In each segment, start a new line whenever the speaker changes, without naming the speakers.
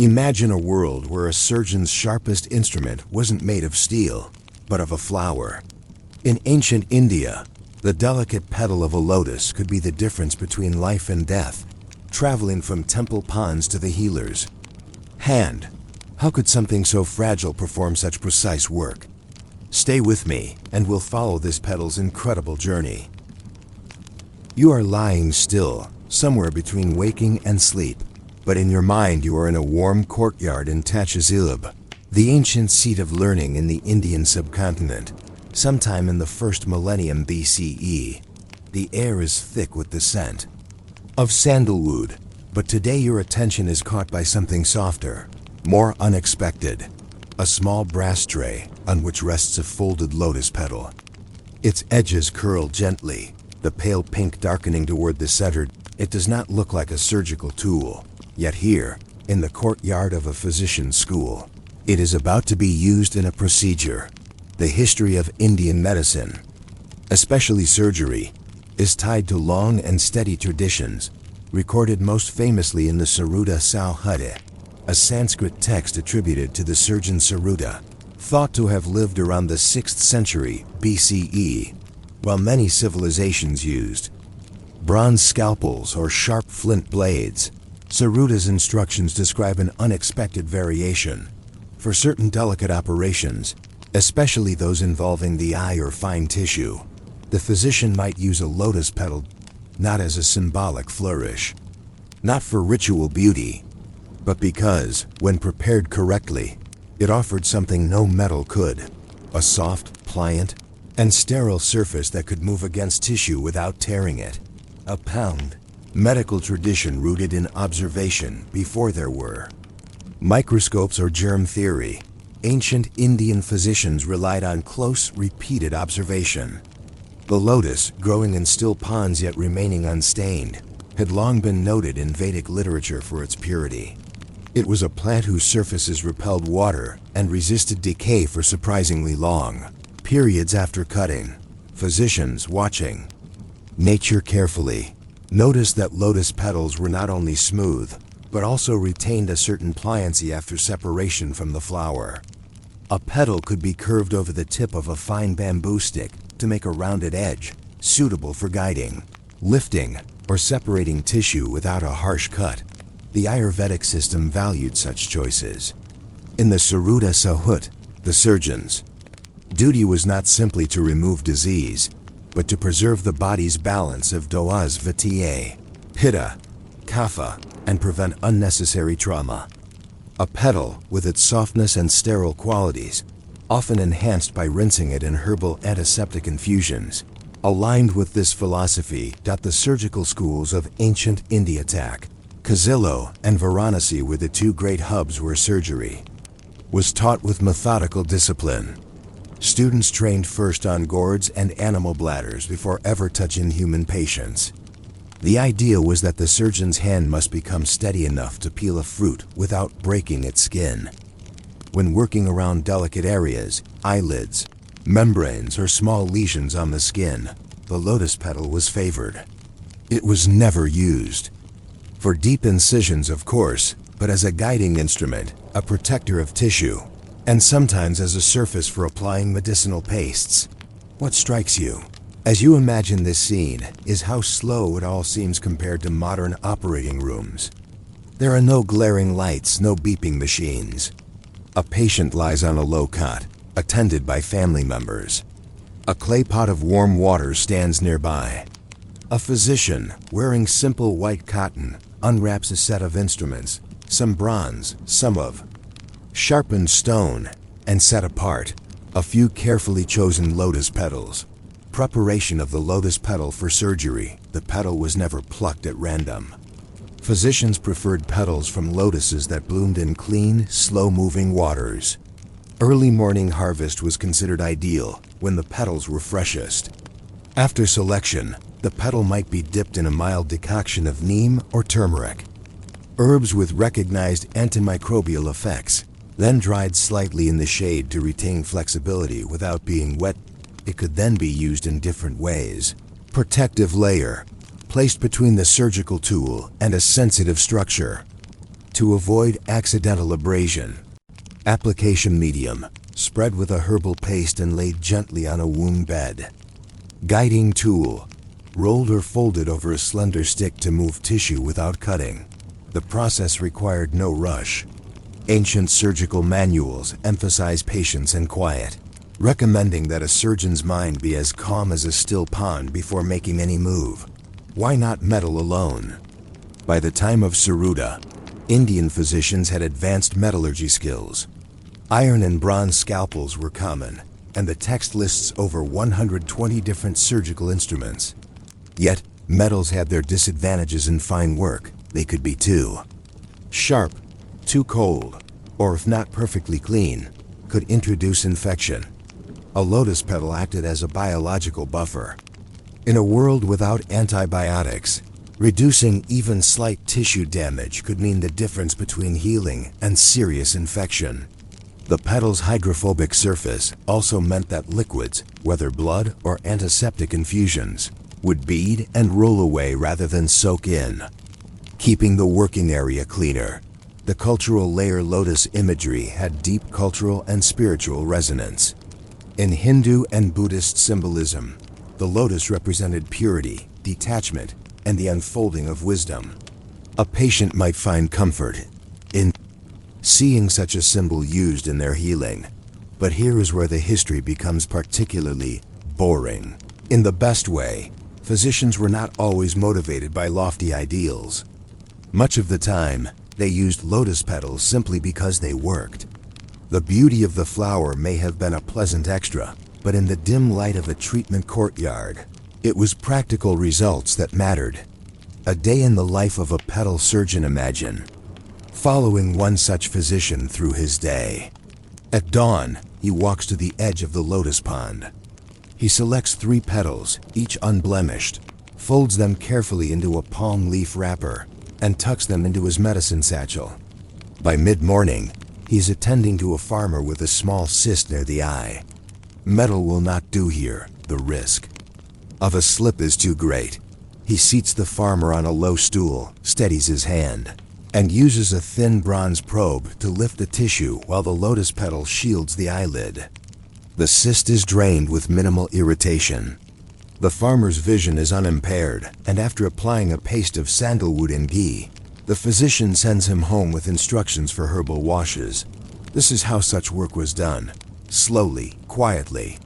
Imagine a world where a surgeon's sharpest instrument wasn't made of steel, but of a flower. In ancient India, the delicate petal of a lotus could be the difference between life and death, traveling from temple ponds to the healer's hand. How could something so fragile perform such precise work? Stay with me, and we'll follow this petal's incredible journey. You are lying still, somewhere between waking and sleep, but in your mind you are in a warm courtyard in Tachazilab, the ancient seat of learning in the Indian subcontinent. Sometime in the first millennium BCE, the air is thick with the scent of sandalwood, but today your attention is caught by something softer, more unexpected. A small brass tray on which rests a folded lotus petal. Its edges curl gently, the pale pink darkening toward the center. It does not look like a surgical tool, yet here, in the courtyard of a physician's school, it is about to be used in a procedure. The history of Indian medicine, especially surgery, is tied to long and steady traditions, recorded most famously in the Saruta Sauhade, a Sanskrit text attributed to the surgeon Saruta, thought to have lived around the 6th century BCE. While many civilizations used bronze scalpels or sharp flint blades, Saruta's instructions describe an unexpected variation. For certain delicate operations, especially those involving the eye or fine tissue, the physician might use a lotus petal, not as a symbolic flourish, not for ritual beauty, but because, when prepared correctly, it offered something no metal could: a soft, pliant, and sterile surface that could move against tissue without tearing it. A pound medical tradition rooted in observation before there were microscopes or germ theory. Ancient Indian physicians relied on close, repeated observation. The lotus, growing in still ponds yet remaining unstained, had long been noted in Vedic literature for its purity. It was a plant whose surfaces repelled water and resisted decay for surprisingly long periods after cutting. Physicians watching nature carefully noticed that lotus petals were not only smooth, but also retained a certain pliancy after separation from the flower. A petal could be curved over the tip of a fine bamboo stick to make a rounded edge, suitable for guiding, lifting, or separating tissue without a harsh cut. The Ayurvedic system valued such choices. In the Saruta Sahut, the surgeon's duty was not simply to remove disease, but to preserve the body's balance of doas vitae, pitta, kapha, and prevent unnecessary trauma. A petal, with its softness and sterile qualities, often enhanced by rinsing it in herbal antiseptic infusions, aligned with this philosophy. The surgical schools of ancient India, Kazillo and Varanasi, were the two great hubs where surgery was taught with methodical discipline. Students trained first on gourds and animal bladders before ever touching human patients. The idea was that the surgeon's hand must become steady enough to peel a fruit without breaking its skin. When working around delicate areas, eyelids, membranes, or small lesions on the skin, the lotus petal was favored. It was never used for deep incisions, of course, but as a guiding instrument, a protector of tissue, and sometimes as a surface for applying medicinal pastes. What strikes you as you imagine this scene is how slow it all seems compared to modern operating rooms. There are no glaring lights, no beeping machines. A patient lies on a low cot, attended by family members. A clay pot of warm water stands nearby. A physician, wearing simple white cotton, unwraps a set of instruments, some bronze, some of sharpened stone, and set apart a few carefully chosen lotus petals. Preparation of the lotus petal for surgery. The petal was never plucked at random. Physicians preferred petals from lotuses that bloomed in clean, slow-moving waters. Early morning harvest was considered ideal when the petals were freshest. After selection, the petal might be dipped in a mild decoction of neem or turmeric, herbs with recognized antimicrobial effects, then dried slightly in the shade to retain flexibility without being wet. It could then be used in different ways. Protective layer, placed between the surgical tool and a sensitive structure. To avoid accidental abrasion, application medium, spread with a herbal paste and laid gently on a wound bed. Guiding tool, rolled or folded over a slender stick to move tissue without cutting. The process required no rush. Ancient surgical manuals emphasize patience and quiet, recommending that a surgeon's mind be as calm as a still pond before making any move. Why not metal alone? By the time of Saruda, Indian physicians had advanced metallurgy skills. Iron and bronze scalpels were common, and the text lists over 120 different surgical instruments. Yet, metals had their disadvantages in fine work. They could be too sharp, too cold, or if not perfectly clean, could introduce infection. A lotus petal acted as a biological buffer. In a world without antibiotics, reducing even slight tissue damage could mean the difference between healing and serious infection. The petal's hydrophobic surface also meant that liquids, whether blood or antiseptic infusions, would bead and roll away rather than soak in, keeping the working area cleaner. The cultural layer lotus imagery had deep cultural and spiritual resonance. In Hindu and Buddhist symbolism, the lotus represented purity, detachment, and the unfolding of wisdom. A patient might find comfort in seeing such a symbol used in their healing. But here is where the history becomes particularly boring. In the best way, physicians were not always motivated by lofty ideals. Much of the time, they used lotus petals simply because they worked. The beauty of the flower may have been a pleasant extra, but in the dim light of a treatment courtyard, it was practical results that mattered. A day in the life of a petal surgeon, imagine. Following one such physician through his day. At dawn, he walks to the edge of the lotus pond. He selects 3 petals, each unblemished, folds them carefully into a palm leaf wrapper, and tucks them into his medicine satchel. By mid-morning, he's attending to a farmer with a small cyst near the eye. Metal will not do here. The risk of a slip is too great. He seats the farmer on a low stool, steadies his hand, and uses a thin bronze probe to lift the tissue while the lotus petal shields the eyelid. The cyst is drained with minimal irritation. The farmer's vision is unimpaired, and after applying a paste of sandalwood and ghee, the physician sends him home with instructions for herbal washes. This is how such work was done, slowly, quietly,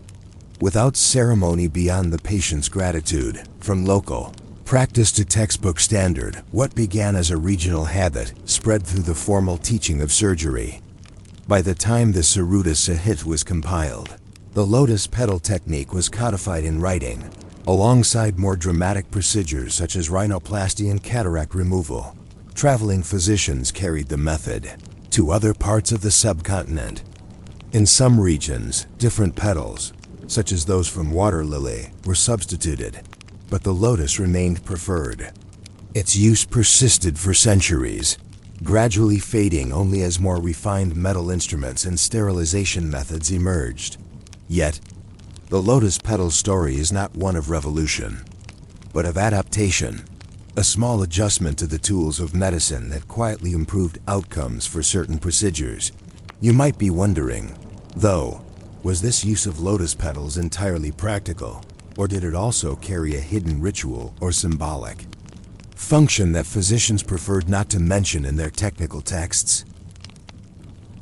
without ceremony beyond the patient's gratitude. From local practice to textbook standard, what began as a regional habit spread through the formal teaching of surgery. By the time the Saruda Sahit was compiled, the lotus petal technique was codified in writing, alongside more dramatic procedures such as rhinoplasty and cataract removal. Traveling physicians carried the method to other parts of the subcontinent. In some regions, different petals, such as those from water lily, were substituted, but the lotus remained preferred. Its use persisted for centuries, gradually fading only as more refined metal instruments and sterilization methods emerged. Yet, the lotus petal story is not one of revolution, but of adaptation, a small adjustment to the tools of medicine that quietly improved outcomes for certain procedures. You might be wondering, though, was this use of lotus petals entirely practical, or did it also carry a hidden ritual or symbolic function that physicians preferred not to mention in their technical texts?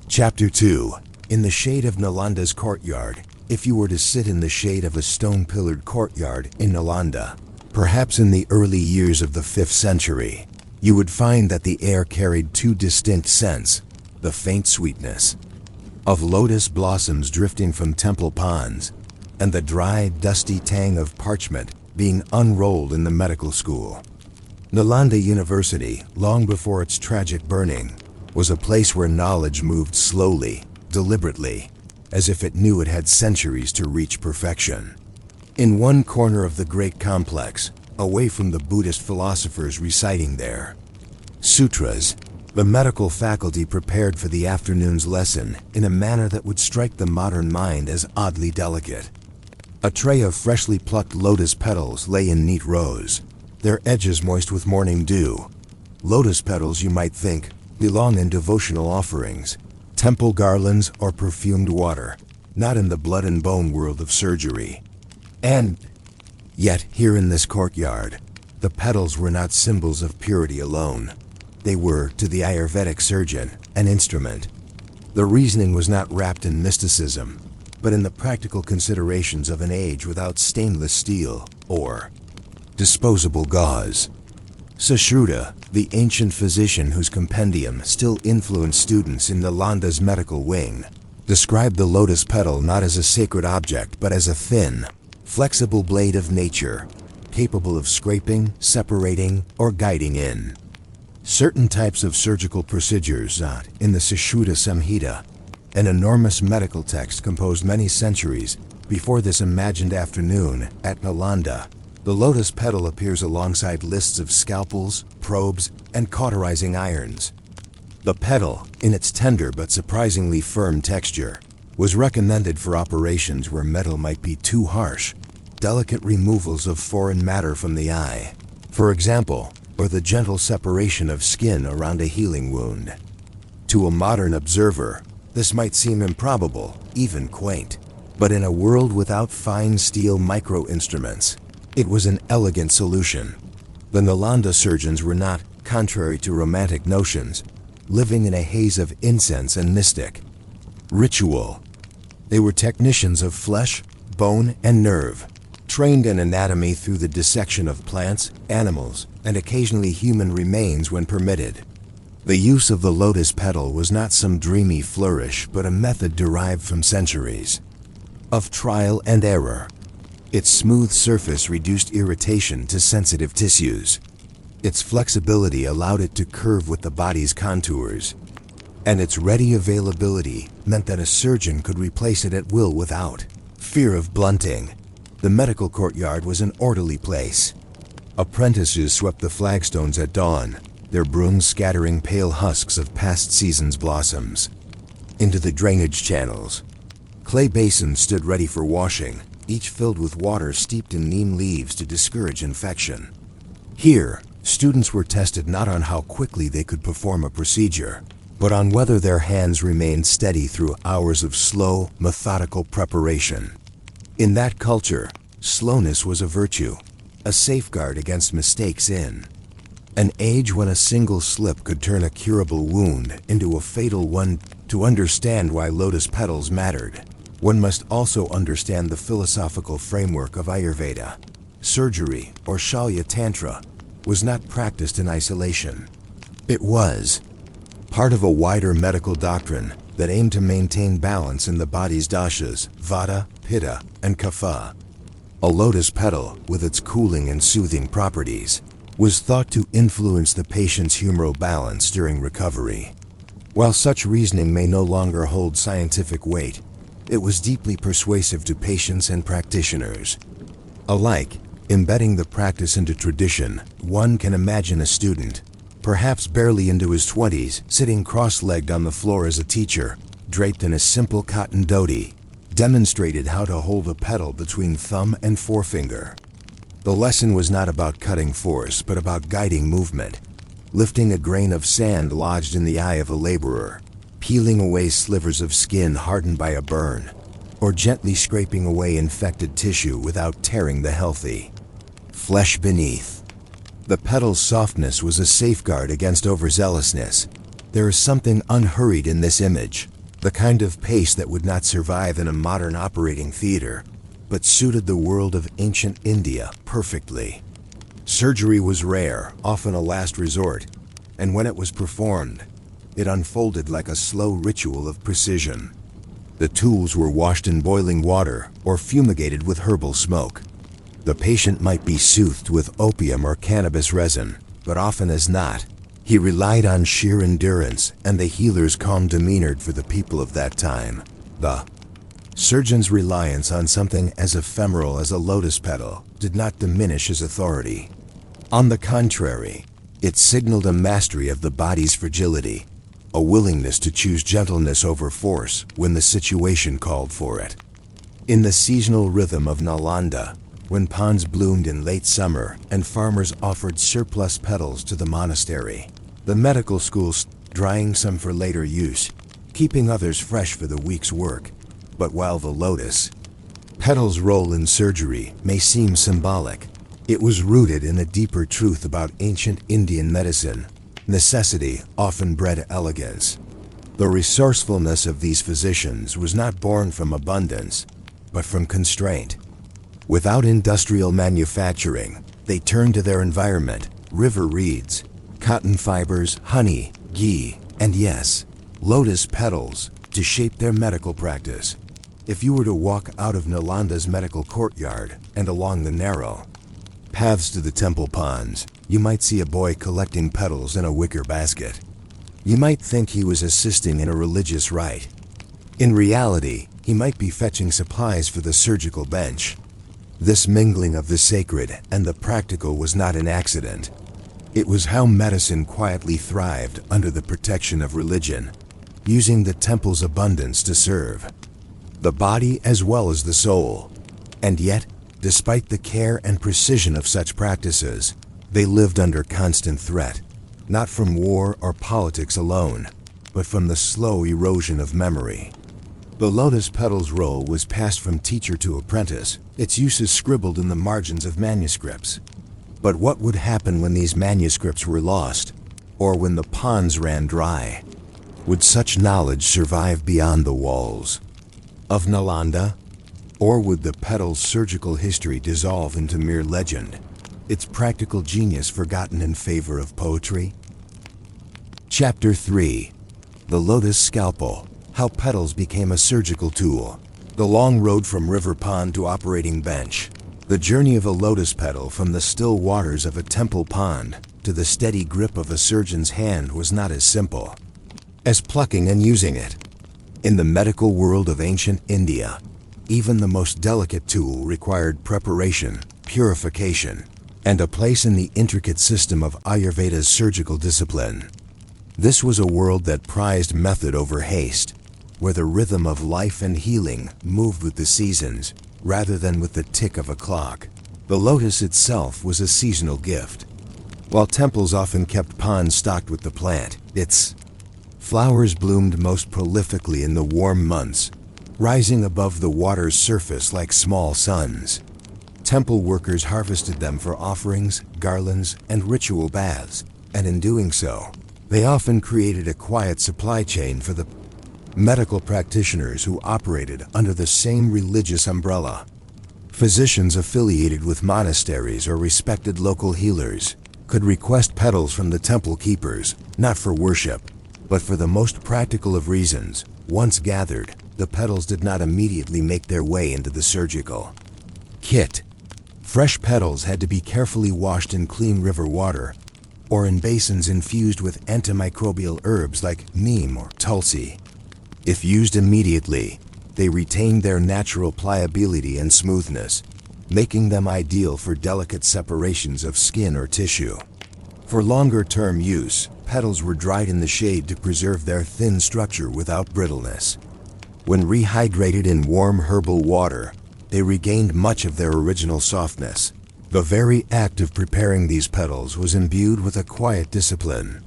Chapter 2. In the shade of Nalanda's courtyard. If you were to sit in the shade of a stone-pillared courtyard in Nalanda, perhaps in the early years of the 5th century, you would find that the air carried 2 distinct scents: the faint sweetness of lotus blossoms drifting from temple ponds, and the dry, dusty tang of parchment being unrolled in the medical school. Nalanda University, long before its tragic burning, was a place where knowledge moved slowly, deliberately, as if it knew it had centuries to reach perfection. In one corner of the great complex, away from the Buddhist philosophers reciting their sutras, the medical faculty prepared for the afternoon's lesson in a manner that would strike the modern mind as oddly delicate. A tray of freshly plucked lotus petals lay in neat rows, their edges moist with morning dew. Lotus petals, you might think, belong in devotional offerings, temple garlands, or perfumed water, not in the blood and bone world of surgery. And yet, here in this courtyard, the petals were not symbols of purity alone. They were, to the Ayurvedic surgeon, an instrument. The reasoning was not wrapped in mysticism, but in the practical considerations of an age without stainless steel or disposable gauze. Sushruta, the ancient physician whose compendium still influenced students in Nalanda's medical wing, described the lotus petal not as a sacred object but as a thin, flexible blade of nature, capable of scraping, separating, or guiding in. Certain types of surgical procedures, in the Sushruta Samhita, an enormous medical text composed many centuries before this imagined afternoon at Nalanda, the lotus petal appears alongside lists of scalpels, probes, and cauterizing irons. The petal, in its tender but surprisingly firm texture, was recommended for operations where metal might be too harsh, delicate removals of foreign matter from the eye, for example, or the gentle separation of skin around a healing wound. To a modern observer, this might seem improbable, even quaint, but in a world without fine steel micro-instruments, it was an elegant solution. The Nalanda surgeons were not, contrary to romantic notions, living in a haze of incense and mystic ritual. They were technicians of flesh, bone, and nerve, trained in anatomy through the dissection of plants, animals, and occasionally human remains when permitted. The use of the lotus petal was not some dreamy flourish, but a method derived from centuries of trial and error. Its smooth surface reduced irritation to sensitive tissues. Its flexibility allowed it to curve with the body's contours. And its ready availability meant that a surgeon could replace it at will without fear of blunting. The medical courtyard was an orderly place. Apprentices swept the flagstones at dawn, their brooms scattering pale husks of past season's blossoms into the drainage channels. Clay basins stood ready for washing, each filled with water steeped in neem leaves to discourage infection. Here, students were tested not on how quickly they could perform a procedure, but on whether their hands remained steady through hours of slow, methodical preparation. In that culture, slowness was a virtue, a safeguard against mistakes in an age when a single slip could turn a curable wound into a fatal one. To understand why lotus petals mattered, one must also understand the philosophical framework of Ayurveda. Surgery, or Shalya Tantra, was not practiced in isolation. It was part of a wider medical doctrine that aimed to maintain balance in the body's dashas, Vata, Pitta, and Kapha. A lotus petal, with its cooling and soothing properties, was thought to influence the patient's humoral balance during recovery. While such reasoning may no longer hold scientific weight, it was deeply persuasive to patients and practitioners alike. Embedding the practice into tradition, one can imagine a student, perhaps barely into his 20s, sitting cross-legged on the floor as a teacher, draped in a simple cotton dhoti, demonstrated how to hold a petal between thumb and forefinger. The lesson was not about cutting force, but about guiding movement, lifting a grain of sand lodged in the eye of a laborer, peeling away slivers of skin hardened by a burn, or gently scraping away infected tissue without tearing the healthy flesh beneath. The petal's softness was a safeguard against overzealousness. There is something unhurried in this image, the kind of pace that would not survive in a modern operating theater, but suited the world of ancient India perfectly. Surgery was rare, often a last resort, and when it was performed, it unfolded like a slow ritual of precision. The tools were washed in boiling water or fumigated with herbal smoke. The patient might be soothed with opium or cannabis resin, but often as not, he relied on sheer endurance and the healer's calm demeanor for the people of that time. The surgeon's reliance on something as ephemeral as a lotus petal did not diminish his authority. On the contrary, it signaled a mastery of the body's fragility, a willingness to choose gentleness over force when the situation called for it. In the seasonal rhythm of Nalanda, when ponds bloomed in late summer and farmers offered surplus petals to the monastery, the medical school drying some for later use, keeping others fresh for the week's work. But while the lotus petal's role in surgery may seem symbolic, it was rooted in a deeper truth about ancient Indian medicine. Necessity often bred elegance. The resourcefulness of these physicians was not born from abundance, but from constraint. Without industrial manufacturing, they turned to their environment, river reeds, cotton fibers, honey, ghee, and yes, lotus petals, to shape their medical practice. If you were to walk out of Nalanda's medical courtyard and along the narrow paths to the temple ponds, you might see a boy collecting petals in a wicker basket. You might think he was assisting in a religious rite. In reality, he might be fetching supplies for the surgical bench. This mingling of the sacred and the practical was not an accident. It was how medicine quietly thrived under the protection of religion, using the temple's abundance to serve the body as well as the soul. And yet, despite the care and precision of such practices, they lived under constant threat, not from war or politics alone, but from the slow erosion of memory. The lotus petal's role was passed from teacher to apprentice, its uses scribbled in the margins of manuscripts. But what would happen when these manuscripts were lost, or when the ponds ran dry? Would such knowledge survive beyond the walls of Nalanda? Or would the petal's surgical history dissolve into mere legend, its practical genius forgotten in favor of poetry? Chapter 3. The Lotus Scalpel. How Petals Became a Surgical Tool. The long road from river pond to operating bench. The journey of a lotus petal from the still waters of a temple pond to the steady grip of a surgeon's hand was not as simple as plucking and using it. In the medical world of ancient India, even the most delicate tool required preparation, purification, and a place in the intricate system of Ayurveda's surgical discipline. This was a world that prized method over haste, where the rhythm of life and healing moved with the seasons rather than with the tick of a clock. The lotus itself was a seasonal gift. While temples often kept ponds stocked with the plant, its flowers bloomed most prolifically in the warm months, rising above the water's surface like small suns. Temple workers harvested them for offerings, garlands, and ritual baths, and in doing so, they often created a quiet supply chain for the medical practitioners who operated under the same religious umbrella. Physicians affiliated with monasteries or respected local healers could request petals from the temple keepers, not for worship, but for the most practical of reasons. Once gathered, the petals did not immediately make their way into the surgical kit. Fresh petals had to be carefully washed in clean river water or in basins infused with antimicrobial herbs like neem or tulsi. If used immediately, they retained their natural pliability and smoothness, making them ideal for delicate separations of skin or tissue. For longer-term use, petals were dried in the shade to preserve their thin structure without brittleness. When rehydrated in warm herbal water, they regained much of their original softness. The very act of preparing these petals was imbued with a quiet discipline.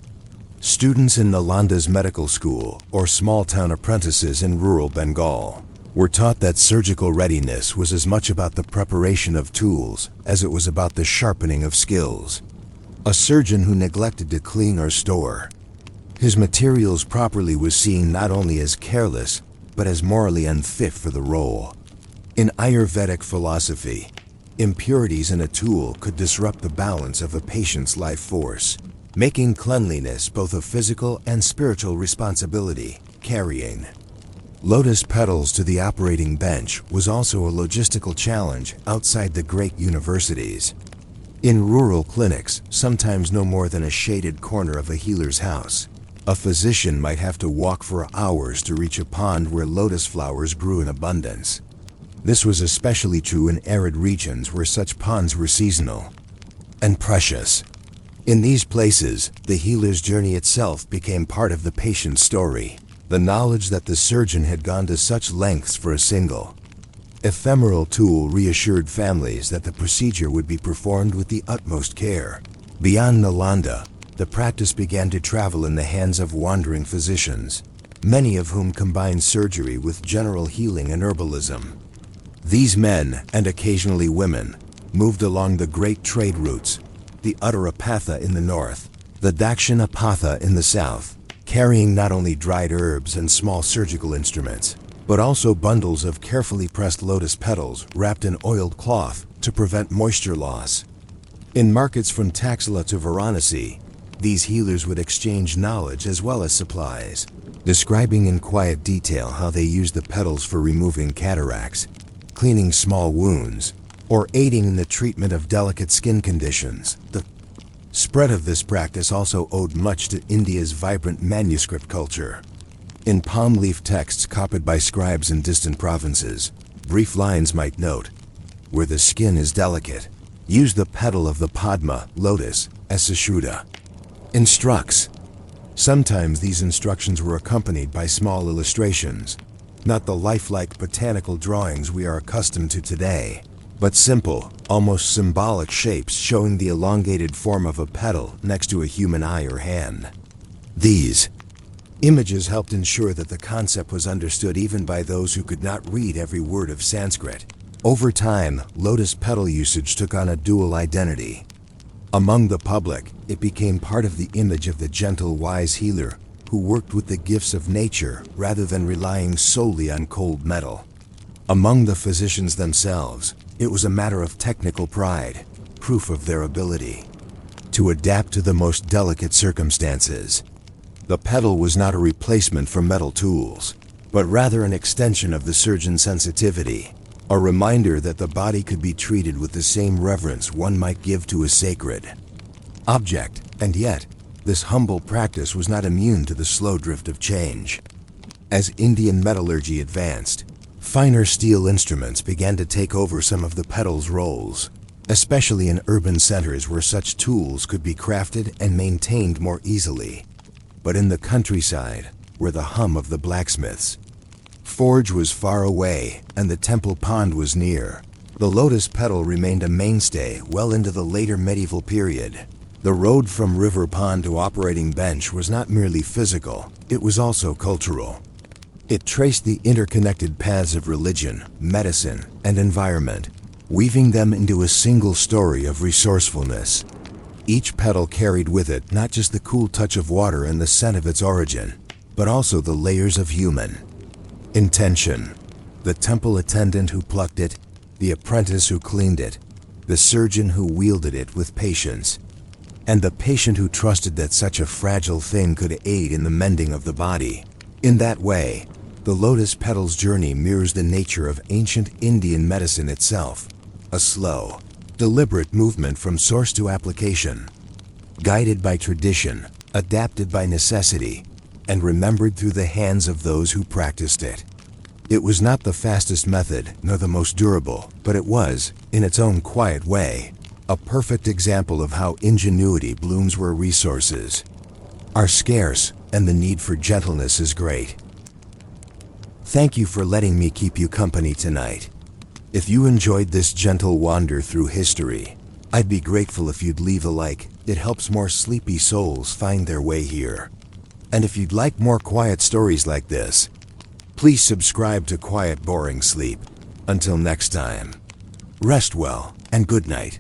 Students in Nalanda's medical school or small-town apprentices in rural Bengal were taught that surgical readiness was as much about the preparation of tools as it was about the sharpening of skills. A surgeon who neglected to clean or store his materials properly was seen not only as careless, but as morally unfit for the role. In Ayurvedic philosophy, impurities in a tool could disrupt the balance of a patient's life force, making cleanliness both a physical and spiritual responsibility. Carrying lotus petals to the operating bench was also a logistical challenge outside the great universities. In rural clinics, sometimes no more than a shaded corner of a healer's house, a physician might have to walk for hours to reach a pond where lotus flowers grew in abundance. This was especially true in arid regions where such ponds were seasonal and precious. In these places, the healer's journey itself became part of the patient's story. The knowledge that the surgeon had gone to such lengths for a single, ephemeral tool reassured families that the procedure would be performed with the utmost care. Beyond Nalanda, the practice began to travel in the hands of wandering physicians, many of whom combined surgery with general healing and herbalism. These men, and occasionally women, moved along the great trade routes, the Uttarapatha in the north, the Dakshinapatha in the south, carrying not only dried herbs and small surgical instruments, but also bundles of carefully pressed lotus petals wrapped in oiled cloth to prevent moisture loss. In markets from Taxila to Varanasi, these healers would exchange knowledge as well as supplies, describing in quiet detail how they used the petals for removing cataracts, cleaning small wounds, or aiding in the treatment of delicate skin conditions. The spread of this practice also owed much to India's vibrant manuscript culture. In palm leaf texts copied by scribes in distant provinces, brief lines might note, "Where the skin is delicate, use the petal of the Padma, lotus, as Sushruta." Instructs. Sometimes these instructions were accompanied by small illustrations, not the lifelike botanical drawings we are accustomed to today, but simple, almost symbolic shapes showing the elongated form of a petal next to a human eye or hand. These images helped ensure that the concept was understood even by those who could not read every word of Sanskrit. Over time, lotus petal usage took on a dual identity. Among the public, it became part of the image of the gentle, wise healer who worked with the gifts of nature rather than relying solely on cold metal. Among the physicians themselves, it was a matter of technical pride, proof of their ability to adapt to the most delicate circumstances. The petal was not a replacement for metal tools, but rather an extension of the surgeon's sensitivity, a reminder that the body could be treated with the same reverence one might give to a sacred object. And yet, this humble practice was not immune to the slow drift of change. As Indian metallurgy advanced, finer steel instruments began to take over some of the petal's roles, especially in urban centers where such tools could be crafted and maintained more easily. But in the countryside, where the hum of the blacksmith's forge was far away and the temple pond was near, the lotus petal remained a mainstay well into the later medieval period. The road from river pond to operating bench was not merely physical, it was also cultural. It traced the interconnected paths of religion, medicine, and environment, weaving them into a single story of resourcefulness. Each petal carried with it not just the cool touch of water and the scent of its origin, but also the layers of human intention. The temple attendant who plucked it, the apprentice who cleaned it, the surgeon who wielded it with patience, and the patient who trusted that such a fragile thing could aid in the mending of the body. In that way, the lotus petal's journey mirrors the nature of ancient Indian medicine itself, a slow, deliberate movement from source to application, guided by tradition, adapted by necessity, and remembered through the hands of those who practiced it. It was not the fastest method, nor the most durable, but it was, in its own quiet way, a perfect example of how ingenuity blooms where resources are scarce and the need for gentleness is great. Thank you for letting me keep you company tonight. If you enjoyed this gentle wander through history, I'd be grateful if you'd leave a like. It helps more sleepy souls find their way here. And if you'd like more quiet stories like this, please subscribe to Quiet Boring Sleep. Until next time, rest well and good night.